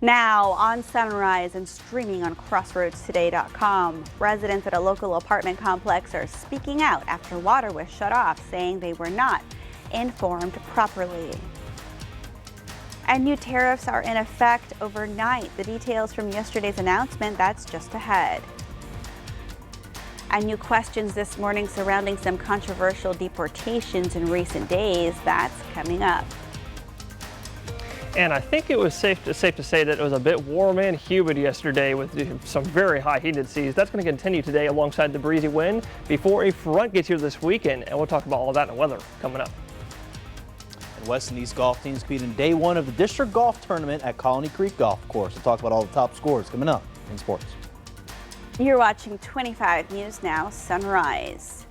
Now on Sunrise and streaming on crossroadstoday.com, residents at a local apartment complex are speaking out after water was shut off, saying they were not informed properly. And new tariffs are in effect overnight. The details from yesterday's announcement, that's just ahead. And new questions this morning surrounding some controversial deportations in recent days, that's coming up. And I think it was safe to say that it was a bit warm and humid yesterday with some very high heat seas. That's going to continue today alongside the breezy wind before a front gets here this weekend. And we'll talk about all of that in the weather coming up. And West and East golf teams compete in day one of the district golf tournament at Colony Creek Golf Course. We'll talk about all the top scores coming up in sports. You're watching 25 News Now Sunrise.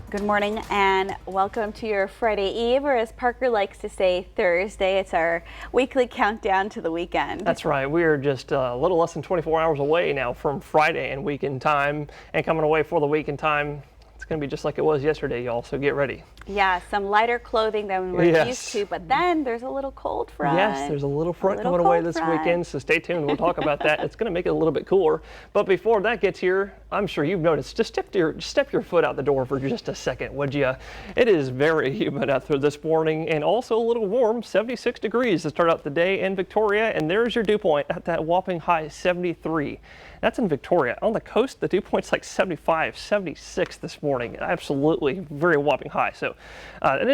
Good morning and welcome to your Friday Eve, or as Parker likes to say, Thursday. It's our weekly countdown to the weekend. That's right. We are just a little less than 24 hours away now from Friday and weekend time, and coming away for the weekend time. It's going to be just like it was yesterday, y'all, so get ready. Yeah, some lighter clothing than we're used to, but then there's a little cold front. Yes, there's a little front coming away this weekend, so stay tuned. We'll talk about that. It's going to make it a little bit cooler. But before that gets here, I'm sure you've noticed, just step your foot out the door for just a second, would you? It is very humid out there this morning and also a little warm, 76 degrees to start out the day in Victoria, and there's your dew point at that whopping high 73. That's in Victoria. On the coast, the dew point's like 75, 76 this morning. Absolutely very whopping high. So it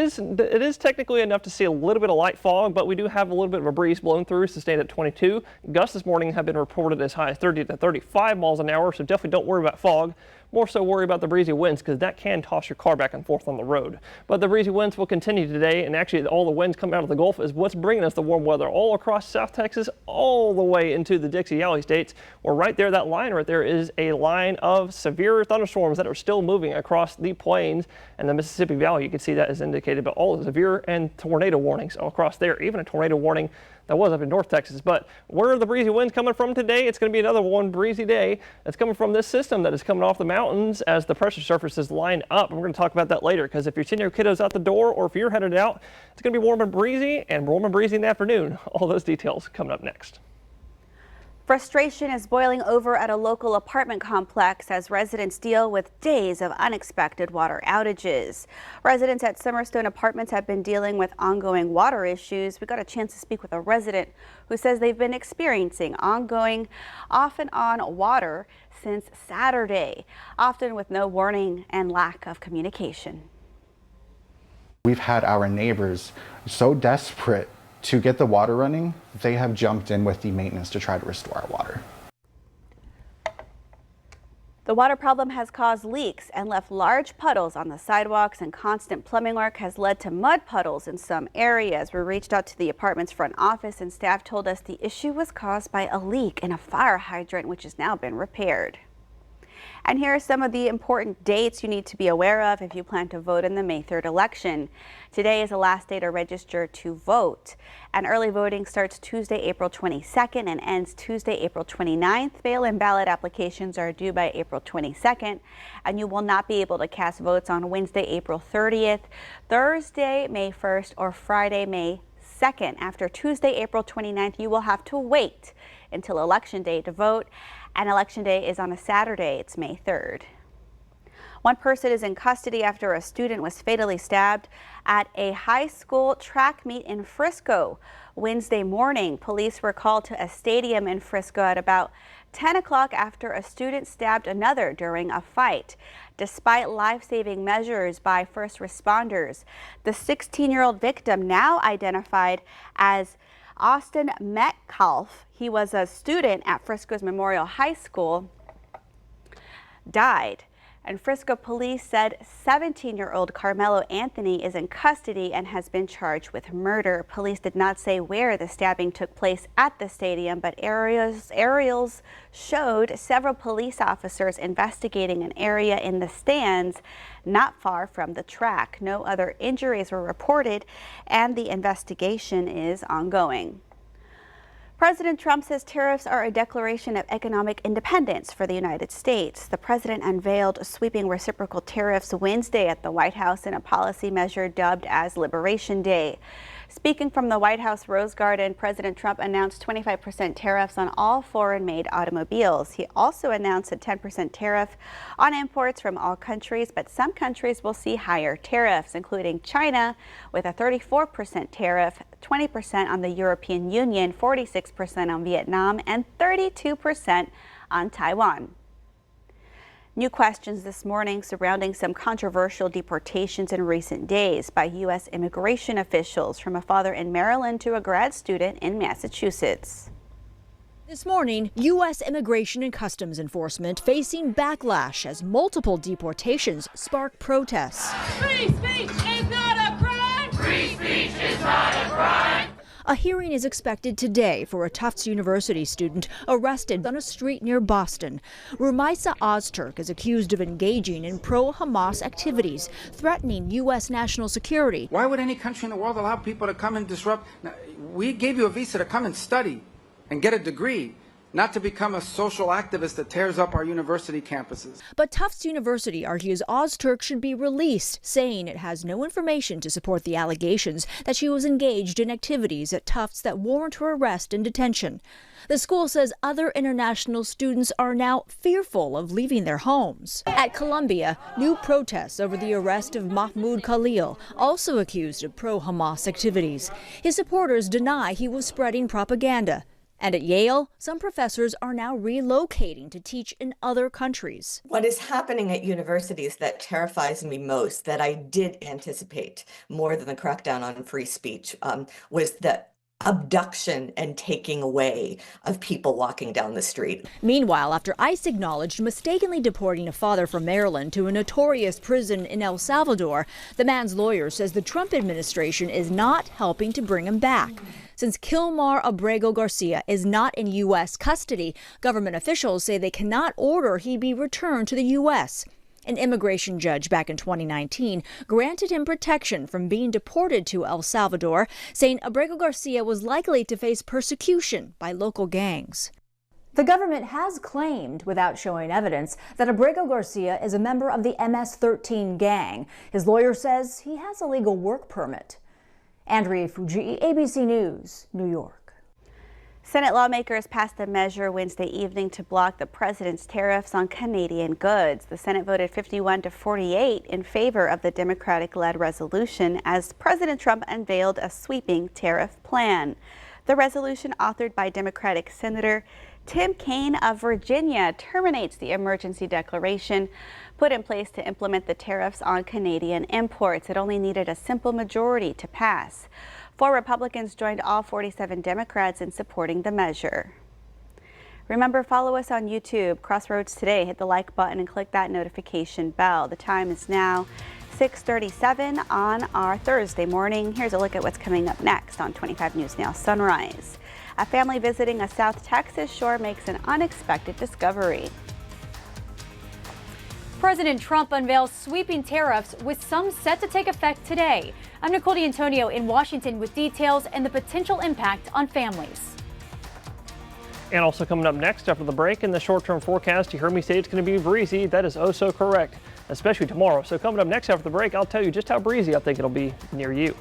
is technically enough to see a little bit of light fog, but we do have a little bit of a breeze blowing through, sustained at 22. Gusts this morning have been reported as high as 30 to 35 miles an hour, so definitely don't worry about fog. More so worry about the breezy winds, because that can toss your car back and forth on the road. But the breezy winds will continue today, and actually all the winds coming out of the Gulf is what's bringing us the warm weather all across South Texas, all the way into the Dixie Valley states. We're right there, that line right there is a line of severe thunderstorms that are still moving across the plains and the Mississippi Valley. You can see that is indicated by all the severe and tornado warnings all across there, even a tornado warning that was up in North Texas. But where are the breezy winds coming from today? It's going to be another one breezy day. It's coming from this system that is coming off the mountains as the pressure surfaces line up. And we're going to talk about that later, because if you're sending your kiddos out the door or if you're headed out, it's going to be warm and breezy in the afternoon. All those details coming up next. Frustration is boiling over at a local apartment complex as residents deal with days of unexpected water outages. Residents at Summerstone Apartments have been dealing with ongoing water issues. We got a chance to speak with a resident who says they've been experiencing ongoing off and on water since Saturday, often with no warning and lack of communication. We've had our neighbors so desperate to get the water running, they have jumped in with the maintenance to try to restore our water. The water problem has caused leaks and left large puddles on the sidewalks, and constant plumbing work has led to mud puddles in some areas. We reached out to the apartment's front office, and staff told us the issue was caused by a leak in a fire hydrant, which has now been repaired. And here are some of the important dates you need to be aware of if you plan to vote in the May 3rd election. Today is the last day to register to vote. And early voting starts Tuesday, April 22nd and ends Tuesday, April 29th. Mail-in ballot applications are due by April 22nd, and you will not be able to cast votes on Wednesday, April 30th, Thursday, May 1st, or Friday, May 2nd. After Tuesday, April 29th, you will have to wait until Election Day to vote. And Election Day is on a Saturday. It's May 3rd. One person is in custody after a student was fatally stabbed at a high school track meet in Frisco Wednesday morning. Police were called to a stadium in Frisco at about 10 o'clock after a student stabbed another during a fight. Despite life-saving measures by first responders, the 16-year-old victim, now identified as Austin Metcalf, he was a student at Frisco's Memorial High School, died. And Frisco police said 17-year-old Carmelo Anthony is in custody and has been charged with murder. Police did not say where the stabbing took place at the stadium, but aerials showed several police officers investigating an area in the stands not far from the track. No other injuries were reported, and the investigation is ongoing. President Trump says tariffs are a declaration of economic independence for the United States. The president unveiled sweeping reciprocal tariffs Wednesday at the White House in a policy measure dubbed as Liberation Day. Speaking from the White House Rose Garden, President Trump announced 25% tariffs on all foreign-made automobiles. He also announced a 10% tariff on imports from all countries, but some countries will see higher tariffs, including China with a 34% tariff, 20% on the European Union, 46% on Vietnam, and 32% on Taiwan. New questions this morning surrounding some controversial deportations in recent days by U.S. immigration officials, from a father in Maryland to a grad student in Massachusetts. This morning, U.S. Immigration and Customs Enforcement facing backlash as multiple deportations spark protests. Free speech is not a crime! Free speech is not a crime! A hearing is expected today for a Tufts University student arrested on a street near Boston. Rumaisa Ozturk is accused of engaging in pro-Hamas activities, threatening U.S. national security. Why would any country in the world allow people to come and disrupt? Now, we gave you a visa to come and study and get a degree, not to become a social activist that tears up our university campuses. But Tufts University argues Ozturk should be released, saying it has no information to support the allegations that she was engaged in activities at Tufts that warrant her arrest and detention. The school says other international students are now fearful of leaving their homes. At Columbia, new protests over the arrest of Mahmoud Khalil, also accused of pro-Hamas activities. His supporters deny he was spreading propaganda. And at Yale, some professors are now relocating to teach in other countries. What is happening at universities that terrifies me most, that I did anticipate more than the crackdown on free speech, was the abduction and taking away of people walking down the street. Meanwhile, after ICE acknowledged mistakenly deporting a father from Maryland to a notorious prison in El Salvador, the man's lawyer says the Trump administration is not helping to bring him back. Since Kilmar Abrego Garcia is not in U.S. custody, government officials say they cannot order he be returned to the U.S. An immigration judge back in 2019 granted him protection from being deported to El Salvador, saying Abrego Garcia was likely to face persecution by local gangs. The government has claimed, without showing evidence, that Abrego Garcia is a member of the MS-13 gang. His lawyer says he has a legal work permit. Andrea Fujii, ABC News, New York. Senate lawmakers passed a measure Wednesday evening to block the president's tariffs on Canadian goods. The Senate voted 51-48 in favor of the Democratic-led resolution as President Trump unveiled a sweeping tariff plan. The resolution, authored by Democratic Senator Tim Kaine of Virginia, terminates the emergency declaration put in place to implement the tariffs on Canadian imports. It only needed a simple majority to pass. 4 Republicans joined all 47 Democrats in supporting the measure. Remember, follow us on YouTube, Crossroads Today. Hit the like button and click that notification bell. The time is now 6:37 on our Thursday morning. Here's a look at what's coming up next on 25 News Now Sunrise. A family visiting a South Texas shore makes an unexpected discovery. President Trump unveils sweeping tariffs, with some set to take effect today. I'm Nicole D'Antonio in Washington with details and the potential impact on families. And also coming up next after the break, in the short-term forecast, you heard me say it's going to be breezy. That is oh so correct, especially tomorrow. So coming up next after the break, I'll tell you just how breezy I think it'll be near you.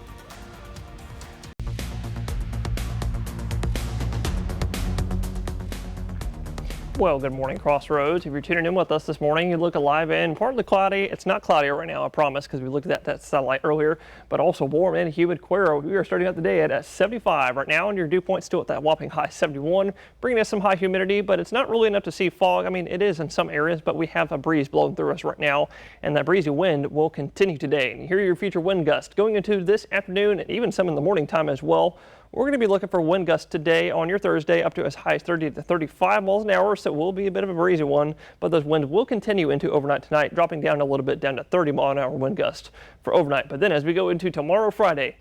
Well, good morning, Crossroads. If you're tuning in with us this morning, you look alive and partly cloudy. It's not cloudy right now, I promise, because we looked at that satellite earlier, but also warm and humid. Cuero, we are starting out the day at 75 right now, and your dew point still at that whopping high 71, bringing us some high humidity, but it's not really enough to see fog. I mean, it is in some areas, but we have a breeze blowing through us right now, and that breezy wind will continue today. And here are your future wind gusts going into this afternoon and even some in the morning time as well. We're going to be looking for wind gusts today on your Thursday up to as high as 30 to 35 miles an hour, so it will be a bit of a breezy one, but those winds will continue into overnight tonight, dropping down a little bit down to 30 mile an hour wind gusts for overnight. But then as we go into tomorrow, Friday,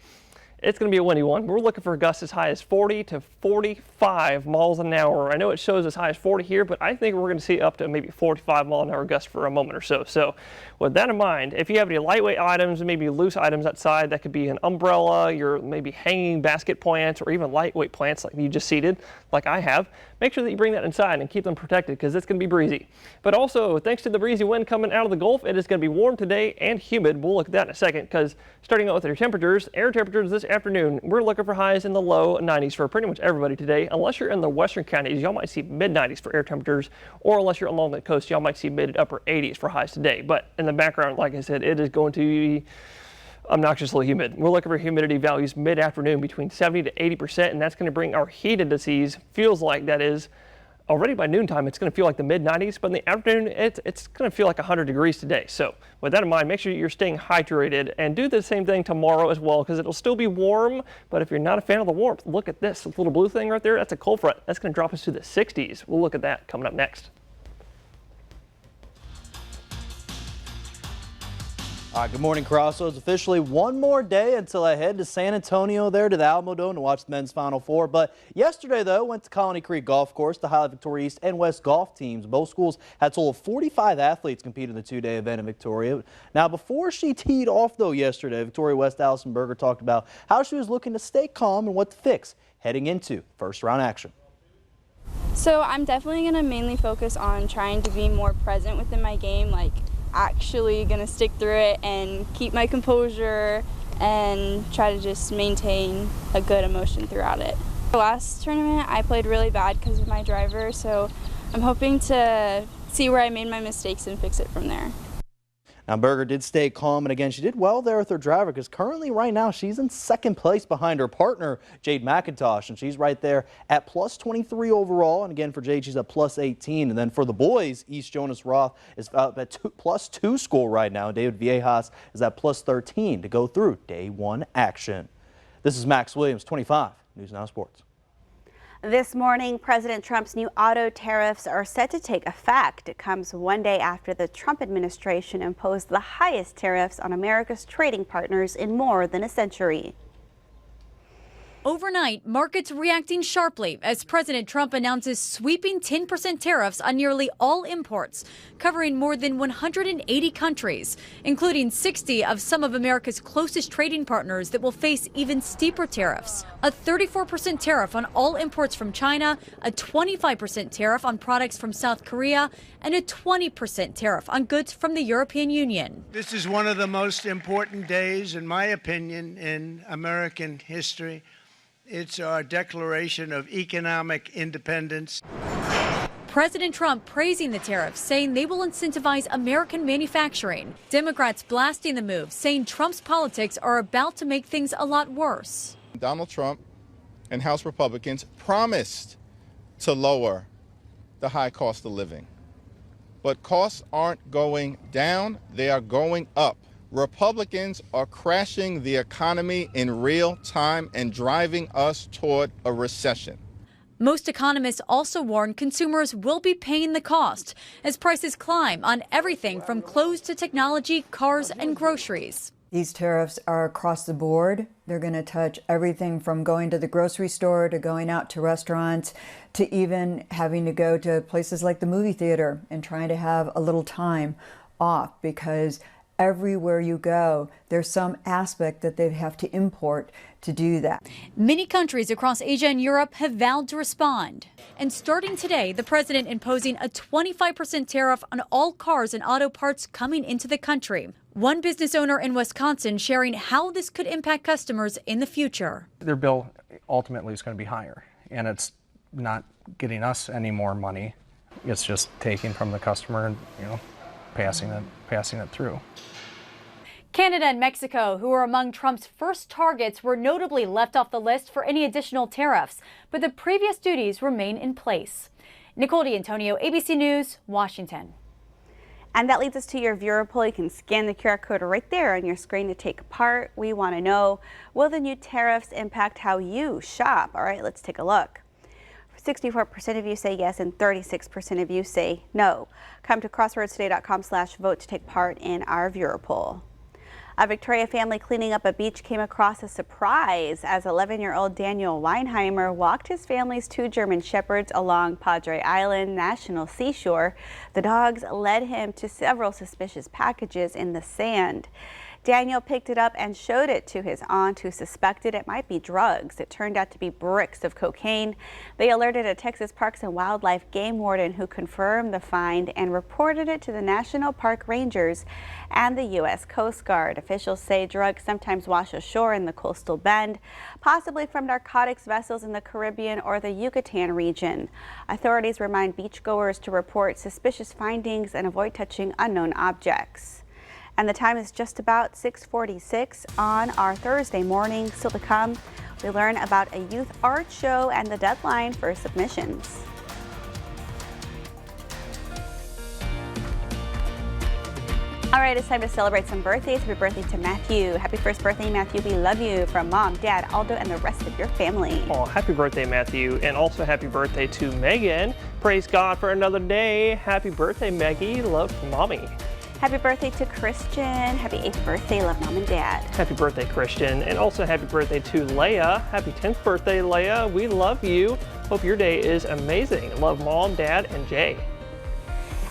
it's going to be a windy one. We're looking for gusts as high as 40 to 45 miles an hour. I know it shows as high as 40 here, but I think we're going to see up to maybe 45 mile an hour gusts for a moment or so. So with that in mind, if you have any lightweight items, maybe loose items outside, that could be an umbrella, your maybe hanging basket plants, or even lightweight plants like you just seeded, like I have, make sure that you bring that inside and keep them protected because it's going to be breezy. But also, thanks to the breezy wind coming out of the Gulf, it is going to be warm today and humid. We'll look at that in a second because starting out with your temperatures, air temperatures this afternoon, we're looking for highs in the low 90s for pretty much everybody today. Unless you're in the western counties, y'all might see mid 90s for air temperatures, or unless you're along the coast, y'all might see mid upper 80s for highs today. But in the background, like I said, it is going to be obnoxiously humid. We're looking for humidity values mid-afternoon between 70 to 80%, and that's going to bring our heat indices, feels like that is, already by noontime, it's going to feel like the mid-90s, but in the afternoon, it's going to feel like 100 degrees today. So with that in mind, make sure you're staying hydrated and do the same thing tomorrow as well, because it'll still be warm, but if you're not a fan of the warmth, look at this little blue thing right there. That's a cold front. That's going to drop us to the 60s. We'll look at that coming up next. All right, good morning, Crossroads. Officially one more day until I head to San Antonio there to the Alamodome to watch the men's Final Four. But yesterday, though, went to Colony Creek Golf Course to highlight Victoria East and West golf teams. Both schools had a total of 45 athletes compete in the two-day event in Victoria. Now, before she teed off, though, yesterday, Victoria West Allison Berger talked about how she was looking to stay calm and what to fix heading into first-round action. So I'm definitely going to mainly focus on trying to be more present within my game, like actually gonna stick through it and keep my composure and try to just maintain a good emotion throughout it. The last tournament I played really bad because of my driver, so I'm hoping to see where I made my mistakes and fix it from there. Now, Berger did stay calm, and again, she did well there with her driver because currently right now she's in second place behind her partner, Jade McIntosh, and she's right there at plus 23 overall. And again, for Jade, she's at plus 18. And then for the boys, East Jonas Roth is at plus 2 score right now. David Viejas is at plus 13 to go through day one action. This is Max Williams, 25 News Now Sports. This morning, President Trump's new auto tariffs are set to take effect. It comes one day after the Trump administration imposed the highest tariffs on America's trading partners in more than a century. Overnight, markets reacting sharply as President Trump announces sweeping 10% tariffs on nearly all imports, covering more than 180 countries, including 60 of some of America's closest trading partners that will face even steeper tariffs. A 34% tariff on all imports from China, a 25% tariff on products from South Korea, and a 20% tariff on goods from the European Union. This is one of the most important days, in my opinion, in American history. It's our declaration of economic independence. President Trump praising the tariffs, saying they will incentivize American manufacturing. Democrats blasting the move, saying Trump's politics are about to make things a lot worse. Donald Trump and House Republicans promised to lower the high cost of living. But costs aren't going down, they are going up. Republicans are crashing the economy in real time and driving us toward a recession. Most economists also warn consumers will be paying the cost as prices climb on everything from clothes to technology, cars, and groceries. These tariffs are across the board. They're going to touch everything from going to the grocery store to going out to restaurants to even having to go to places like the movie theater and trying to have a little time off, because everywhere you go, there's some aspect that they have to import to do that. Many countries across Asia and Europe have vowed to respond. And starting today, the president imposing a 25% tariff on all cars and auto parts coming into the country. One business owner in Wisconsin sharing how this could impact customers in the future. Their bill ultimately is going to be higher, and it's not getting us any more money. It's just taking from the customer and, passing it through. Canada and Mexico, who were among Trump's first targets, were notably left off the list for any additional tariffs, but the previous duties remain in place. Nicole D'Antonio, ABC News, Washington. And that leads us to your viewer poll. You can scan the QR code right there on your screen to take part. We want to know, will the new tariffs impact how you shop? All right, let's take a look. 64% of you say yes and 36% of you say no. Come to crossroadstoday.com/vote to take part in our viewer poll. A Victoria family cleaning up a beach came across a surprise as 11-year-old Daniel Weinheimer walked his family's 2 German Shepherds along Padre Island National Seashore. The dogs led him to several suspicious packages in the sand. Daniel picked it up and showed it to his aunt, who suspected it might be drugs. It turned out to be bricks of cocaine. They alerted a Texas Parks and Wildlife game warden, who confirmed the find and reported it to the National Park Rangers and the U.S. Coast Guard. Officials say drugs sometimes wash ashore in the coastal bend, possibly from narcotics vessels in the Caribbean or the Yucatan region. Authorities remind beachgoers to report suspicious findings and avoid touching unknown objects. And the time is just about 6:46 on our Thursday morning. Still to come, we learn about a youth art show and the deadline for submissions. All right, it's time to celebrate some birthdays. Happy birthday to Matthew. Happy first birthday, Matthew. We love you, from Mom, Dad, Aldo, and the rest of your family. Oh, happy birthday, Matthew. And also happy birthday to Megan. Praise God for another day. Happy birthday, Maggie. Love from Mommy. Happy birthday to Christian. Happy 8th birthday. Love, Mom and Dad. Happy birthday, Christian. And also happy birthday to Leia. Happy 10th birthday, Leia. We love you. Hope your day is amazing. Love, Mom, Dad, and Jay.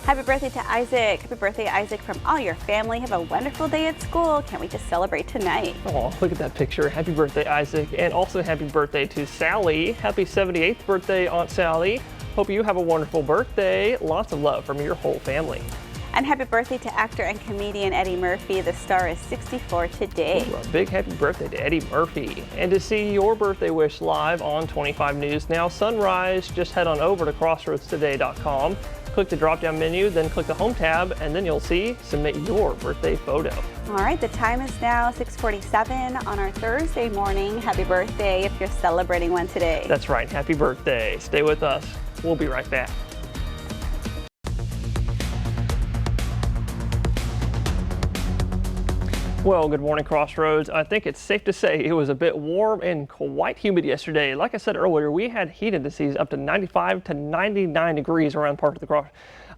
Happy birthday to Isaac. Happy birthday, Isaac, from all your family. Have a wonderful day at school. Can't wait to celebrate tonight. Oh, look at that picture. Happy birthday, Isaac. And also happy birthday to Sally. Happy 78th birthday, Aunt Sally. Hope you have a wonderful birthday. Lots of love from your whole family. And happy birthday to actor and comedian Eddie Murphy. The star is 64 today. Ooh, a big happy birthday to Eddie Murphy. And to see your birthday wish live on 25 News Now Sunrise, just head on over to crossroadstoday.com. Click the drop-down menu, then click the Home tab, and then you'll see Submit Your Birthday Photo. All right, the time is now 6:47 on our Thursday morning. Happy birthday if you're celebrating one today. That's right, happy birthday. Stay with us. We'll be right back. Well, good morning, Crossroads. I think it's safe to say it was a bit warm and quite humid yesterday. Like I said earlier, we had heat indices up to 95 to 99 degrees around part of the cross.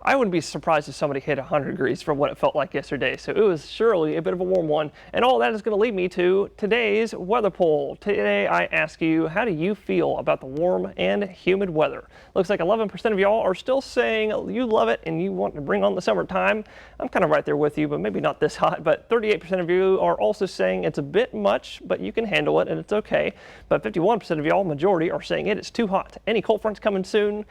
I wouldn't be surprised if somebody hit 100 degrees from what it felt like yesterday. So it was surely a bit of a warm one. And all that is going to lead me to today's weather poll. Today I ask you, how do you feel about the warm and humid weather? Looks like 11% of y'all are still saying you love it and you want to bring on the summertime. I'm kind of right there with you, but maybe not this hot. But 38% of you are also saying it's a bit much, but you can handle it and it's okay. But 51% of y'all, majority, are saying it is too hot. Any cold fronts coming soon?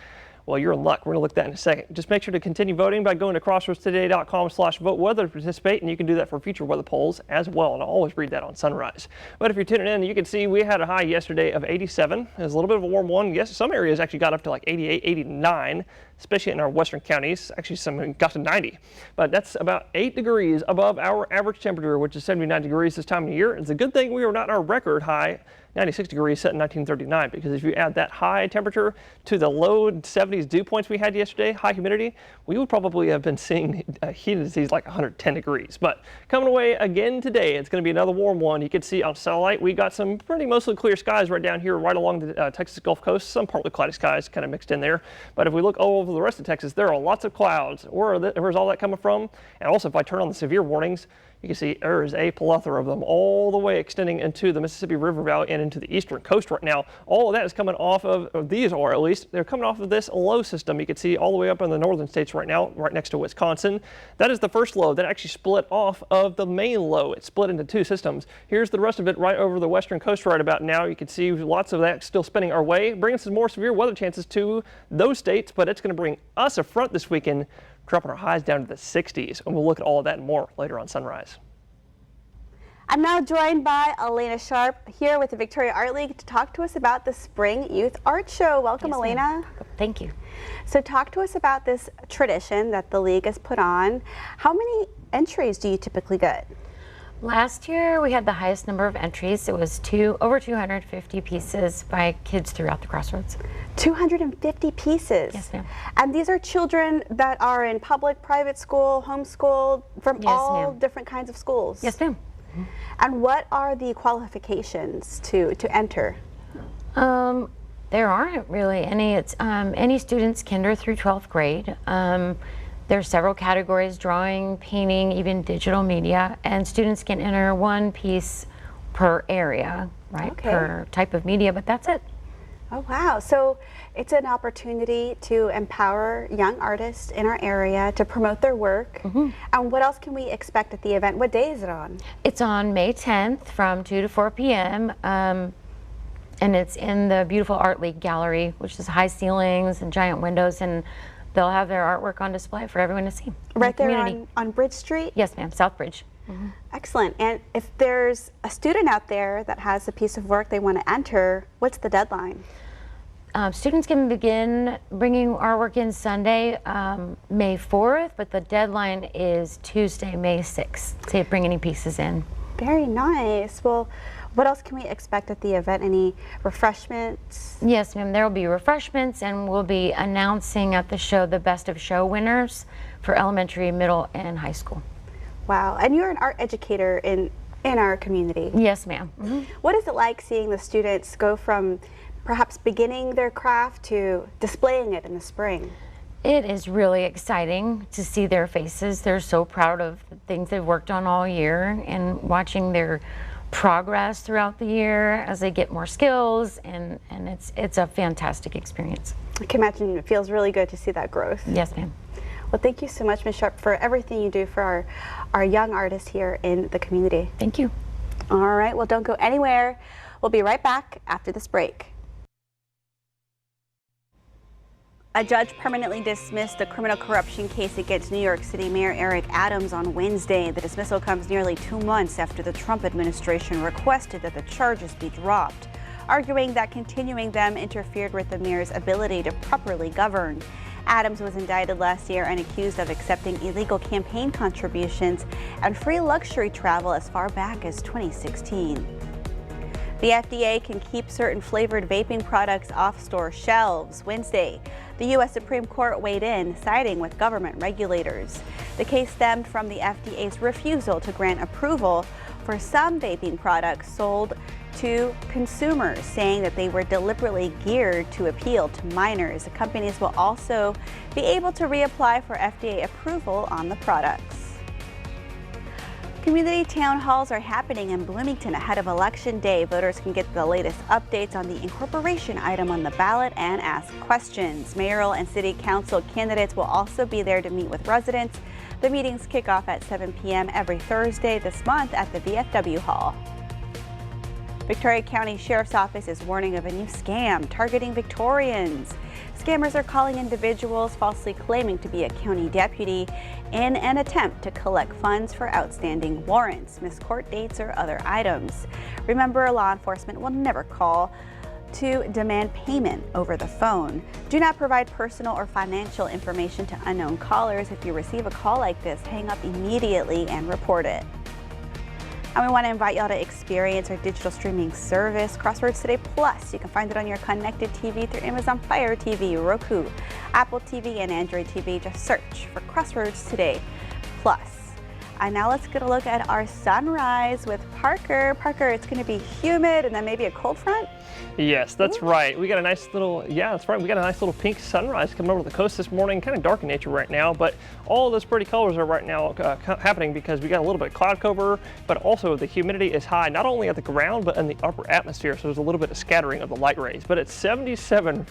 Well, you're in luck. We're going to look at that in a second. Just make sure to continue voting by going to crossroadstoday.com/vote-weather to participate, and you can do that for future weather polls as well, and I'll always read that on Sunrise. But if you're tuning in, you can see we had a high yesterday of 87. It was a little bit of a warm one. Yes, some areas actually got up to like 88, 89, especially in our western counties. Actually, some got to 90. But that's about 8 degrees above our average temperature, which is 79 degrees this time of year. It's a good thing we were not our record high 96 degrees set in 1939, because if you add that high temperature to the low 70s dew points we had yesterday, high humidity, we would probably have been seeing heat indices like 110 degrees. But coming away again today, it's going to be another warm one. You can see on satellite, we got some pretty mostly clear skies right down here, right along the Texas Gulf Coast, some partly cloudy skies kind of mixed in there. But if we look all over the rest of Texas, there are lots of clouds. Where's all that coming from? And also, if I turn on the severe warnings, you can see there is a plethora of them all the way extending into the Mississippi River Valley and into the eastern coast right now. All of that is coming off of, or these are at least, they're coming off of this low system. You can see all the way up in the northern states right now, right next to Wisconsin. That is the first low that actually split off of the main low. It split into two systems. Here's the rest of it right over the western coast right about now. You can see lots of that still spinning our way, bringing some more severe weather chances to those states, but it's going to bring us a front this weekend, dropping our highs down to the 60s. And we'll look at all of that and more later on Sunrise. I'm now joined by Elena Sharp here with the Victoria Art League to talk to us about the Spring Youth Art Show. Welcome, yes, Elena. Thank you. So talk to us about this tradition that the League has put on. How many entries do you typically get? Last year we had the highest number of entries. It was over 250 pieces by kids throughout the Crossroads. 250 pieces? Yes, ma'am. And these are children that are in public, private school, homeschooled, from all different kinds of schools? Yes, ma'am. And what are the qualifications to enter? There aren't really any. It's any students kinder through 12th grade. There's several categories: drawing, painting, even digital media, and students can enter one piece per area, right? Okay. Per type of media, but that's it. Oh, wow. So it's an opportunity to empower young artists in our area to promote their work. And what else can we expect at the event? What day is it on? It's on May 10th from 2 to 4 p.m. And it's in the beautiful Art League Gallery, which is high ceilings and giant windows, and they'll have their artwork on display for everyone to see. Right there on Bridge Street? Yes, ma'am, South Bridge. Excellent. And if there's a student out there that has a piece of work they want to enter, what's the deadline? Students can begin bringing artwork in Sunday, May 4th, but the deadline is Tuesday, May 6th to bring any pieces in. Very nice. Well, what else can we expect at the event? Any refreshments? Yes, ma'am. There will be refreshments, and we'll be announcing at the show the best of show winners for elementary, middle, and high school. Wow. And you're an art educator in our community. Yes, ma'am. What is it like seeing the students go from perhaps beginning their craft to displaying it in the spring? It is really exciting to see their faces. They're so proud of the things they've worked on all year, and watching their progress throughout the year as they get more skills, and it's a fantastic experience. I can imagine it feels really good to see that growth. Yes, ma'am. Well, thank you so much, Ms. Sharp, for everything you do for our young artists here in the community. Thank you. All right, well, don't go anywhere. We'll be right back after this break. A judge permanently dismissed the criminal corruption case against New York City Mayor Eric Adams on Wednesday. The dismissal comes nearly 2 months after the Trump administration requested that the charges be dropped, arguing that continuing them interfered with the mayor's ability to properly govern. Adams was indicted last year and accused of accepting illegal campaign contributions and free luxury travel as far back as 2016. The FDA can keep certain flavored vaping products off store shelves. Wednesday, the U.S. Supreme Court weighed in, siding with government regulators. The case stemmed from the FDA's refusal to grant approval for some vaping products sold to consumers, saying that they were deliberately geared to appeal to minors. The companies will also be able to reapply for FDA approval on the products. Community town halls are happening in Bloomington ahead of Election Day. Voters can get the latest updates on the incorporation item on the ballot and ask questions. Mayoral and city council candidates will also be there to meet with residents. The meetings kick off at 7 p.m. every Thursday this month at the VFW Hall. Victoria County Sheriff's Office is warning of a new scam targeting Victorians. Scammers are calling individuals falsely claiming to be a county deputy in an attempt to collect funds for outstanding warrants, missed court dates, or other items. Remember, law enforcement will never call to demand payment over the phone. Do not provide personal or financial information to unknown callers. If you receive a call like this, hang up immediately and report it. And we want to invite y'all to experience our digital streaming service, Crossroads Today Plus. You can find it on your connected TV through Amazon Fire TV, Roku, Apple TV, and Android TV. Just search for Crossroads Today Plus. And now let's get a look at our sunrise with Parker. Parker, it's going to be humid and then maybe a cold front? Yes, that's right. We got a nice little, We got a nice little pink sunrise coming over the coast this morning. Kind of dark in nature right now, but all of those pretty colors are right now happening because we got a little bit of cloud cover, but also the humidity is high, not only at the ground, but in the upper atmosphere. So there's a little bit of scattering of the light rays, but it's 77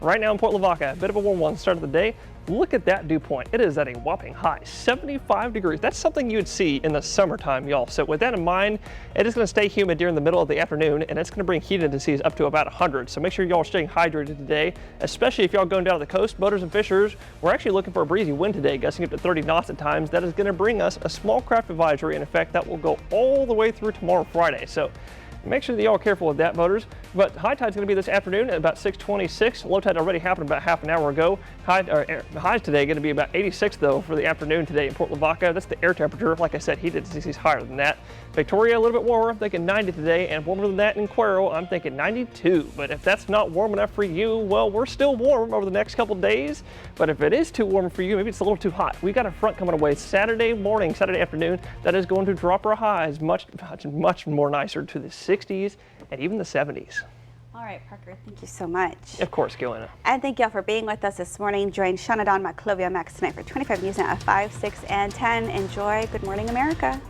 right now in Port Lavaca. A bit of a warm one start of the day. Look at that dew point. It is at a whopping high, 75 degrees. That's something you'd see in the summertime, y'all. So with that in mind, it is going to stay humid during the middle of the afternoon, and it's going to bring heat indices up to about 100. So make sure y'all are staying hydrated today, especially if y'all going down to the coast. Boaters and fishers, we're actually looking for a breezy wind today, gusting up to 30 knots at times. That is going to bring us a small craft advisory in effect that will go all the way through tomorrow, Friday. So make sure that y'all are careful with that, boaters. But high tide's going to be this afternoon at about 6:26. Low tide already happened about half an hour ago. Highs today going to be about 86 though for the afternoon today in Port Lavaca. That's the air temperature. Like I said, heat indices higher than that. Victoria a little bit warmer. I'm thinking 90 today, and warmer than that in Cuero. I'm thinking 92. But if that's not warm enough for you, well, we're still warm over the next couple days. But if it is too warm for you, maybe it's a little too hot. We got a front coming away Saturday morning, Saturday afternoon. That is going to drop our highs much more nicer to the 60s and even the 70s. All right, Parker, thank you so much. Of course, Joanna. And thank y'all for being with us this morning. Join Shana Dawn Maclovia Max tonight for 25 News Now at 5, 6, and 10. Enjoy Good Morning America.